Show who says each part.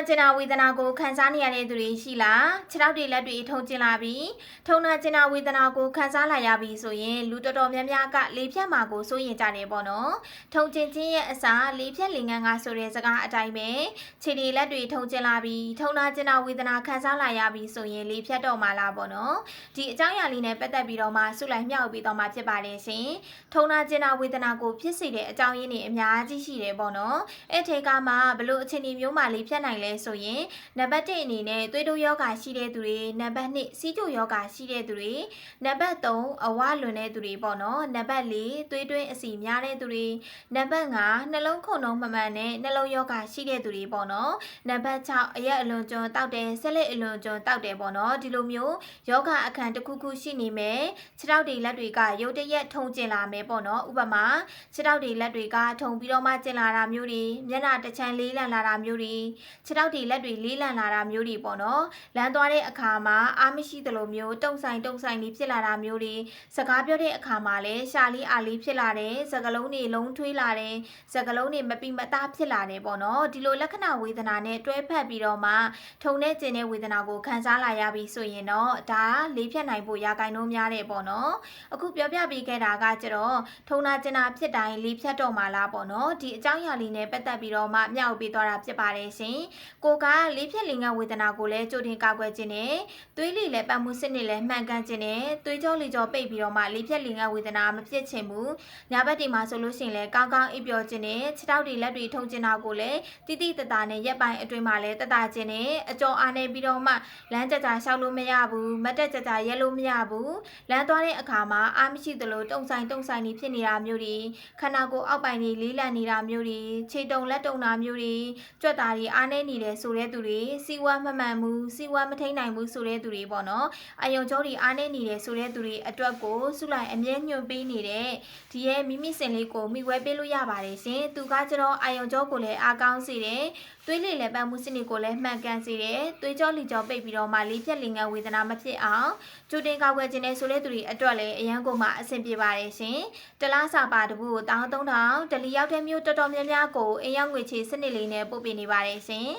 Speaker 1: ကျင်နာဝေဒနာကိုခံစားနေရတဲ့သူတွေရှိလားခြေထောက်တွေလက်တွေထုံကျင်လာပြီးထုံနာကျင်နာဝေဒနာကိုခံစားလာရပြီဆိုရင်လူတော်တော်များများကလေဖြတ်မှာကိုစိုးရင်ကြတယ်ပေါ့နော်ထုံကျင်ခြင်းရဲ့အစားလေဖြတ်လေငန်းကဆိုတဲ့စကားအတိုင်းပဲခြေတွေလက်တွေထုံကျင်လာပြီးထုံနာကျင်နာဝေဒနာခံစားလာရပြီဆိုရင်လေဖြတ်တော့မှာလားပေါ့နော်ဒီအကြောင်းအရာလေးနဲ့ပတ်သက်ပြီးတော့မှဆုလိုက်မြောက်ပြီးတော့မှဖြစ်ပါတယ်ရှင်ထုံနာကျင်နာဝေဒနာကိုဖြစ်စေတဲ့အကြောင်းရင်းတွေအများကြီးရှိတယ်ပေါ့နော်အဲ့ထဲကမှဘလို့အခြေအနေမျိုးမှလေဖြတ်နိုင်လဲဆိုရင်နံပါတ်1အနေနဲ့သွေးတိုးယောဂရှိတဲ့သူတွေနံပါတ်2စီးကျိုယောဂရှိတဲ့သူတွေနံပါတ်3အဝလွန်တဲ့သူတွေပေါ့နော်နံပါတ်4သွေးတွင်းအဆီများတဲ့သူတွေနံပါတ်5နှလုံးခုန်နှုန်းမမှန်တဲ့နှလုံးယောဂရှိတဲ့သူတွေပေါ့နော်နံပါတ်6အရက်အလွန်ကျွံတောက်တယ်ဆက်လက်အလွန်ကျွံတောက်တယ်ပေါ့နော်ဒီလိုမျိုးယောဂအခန်းတစ်ခုခုရှိနေမယ်ခြေထောက်တွေလက်တွေကရုတ်တရက်ထုံကျင်လာမယ်ပေါ့နော်ဥပမာခြေထောက်တွေလက်တွေကထုံပြီးတော့မှကျင်လာတာမျိုးတွေမျက်နှာတစ်ချမ်းလေးလံလာတာမျိုးတွေခြေထောက်တွေလက်တွေလေးလံလာတာမျိုးတွေပေါ့နော်လမ်းသွားတဲ့အခါမှာအားမရှိသလိုမျိုးတုံဆိုင်လေးဖြစ်လာတာမျိုးတွေစကားပြောတဲ့အခါမှာလည်းရှာလေးအားလေးဖြစ်လာတယ်စကားလုံးတွေလုံးထွေးလာတယ်စကားလုံးတွေမပိမသားဖြစ်လာတယ်ပေါ့နော်ဒီလိုလက္ခဏာဝေဒနာနဲ့တွဲဖက်ပြီးတော့မှထုံတဲ့ကျင်တဲ့ဝေဒနာကိုခံစားလာရပြီဆိုရင်တော့ဒါလေးဖြတ်နိုင်ဖို့ရာဂိုင်နှုန်းများတယ်ပေါ့နော်အခုပြောပြပေးခဲ့တာကကျတော့ထုံနာကျင်နာဖြစ်တိုင်းလေးဖြတ်တော့မှာလားပေါ့နော်ဒီအကြောင်းအရာလေးနဲ့ပတ်သက်ပြီးတော့မှမြောက်ပေးသွားတာဖြစ်ပါတယ်ရှင်ကိုကလေးဖြတ်လေငတ်ဝေဒနာကိုလည်းကြိုတင်ကာကွယ်ခြင်းနဲ့သွေးလေလည်းပတ်မှုစနစ်လည်းမှန်ကန်ခြင်းနဲ့သွေးကြောလေကြောပိတ်ပြီးတော့မှလေးဖြတ်လေငတ်ဝေဒနာမဖြစ်ချင်ဘူးညဘက်ဒီမှာဆိုလို့ရှိရင်လည်းကောင်းကောင်းအိပ်ပျော်ခြင်းနဲ့ခြေထောက်တွေလက်တွေထုံကျင်တာကိုလည်းတိတိတတာနဲ့ရက်ပိုင်းအတွင်းမှာလည်းတတာခြင်းနဲ့အကျော်အားနေပြီးတော့မှလမ်းကြကြရှောက်လို့မရဘူးမတက်ကြကြရက်လို့မရဘူးလမ်းသွားတဲ့အခါမှာအားမရှိသလိုတုံဆိုင်နေဖြစ်နေတာမျိုးတွေခန္ဓာကိုယ်အောက်ပိုင်းတွေလေးလံနေတာမျိုးတွေခြေတုံလက်တုံတာမျိုးတွေကြွက်တာတွေအားနေနေတယ်ဆိုတဲ့သူတွေစီဝါမမှန်ဘူးစီဝါမထိန်နိုင်ဘူးဆိုတဲ့သူတွေပေါ့နော်အယုံကြောတွေအားနေနေတယ်ဆိုတဲ့သူတွေအတွက်ကိုဆုလိုက်အမြဲညွှန်ပေးနေတဲ့ဒီရဲ့မိမိစင်လေးကိုမိဝဲပေးလို့ရပါတယ်ရှင်သူကကျတော့အယုံကြောကိုလည်းအားကောင်းစေတယ်သွေးလေလည်းပတ်မှုစနစ်ကိုလည်းမှန်ကန်စေတယ်သွေးကြောလီကြောပိတ်ပြီးတော့မှလေးဖြတ်လေငတ်ဝေဒနာမဖြစ်အောင်ကြိုတင်ကာကွယ်ခြင်းနဲ့ဆိုတဲ့သူတွေအတွက်လည်းအရန်ကိုမှအဆင်ပြေပါတယ်ရှင်တလားစာပါတပူကို1300တလီရောက်တဲ့မျိုးတော်တော်များများကိုအင်ရောက်ငွေချေစနစ်လေးနဲ့ပို့ပေးနေပါတယ်ရှင်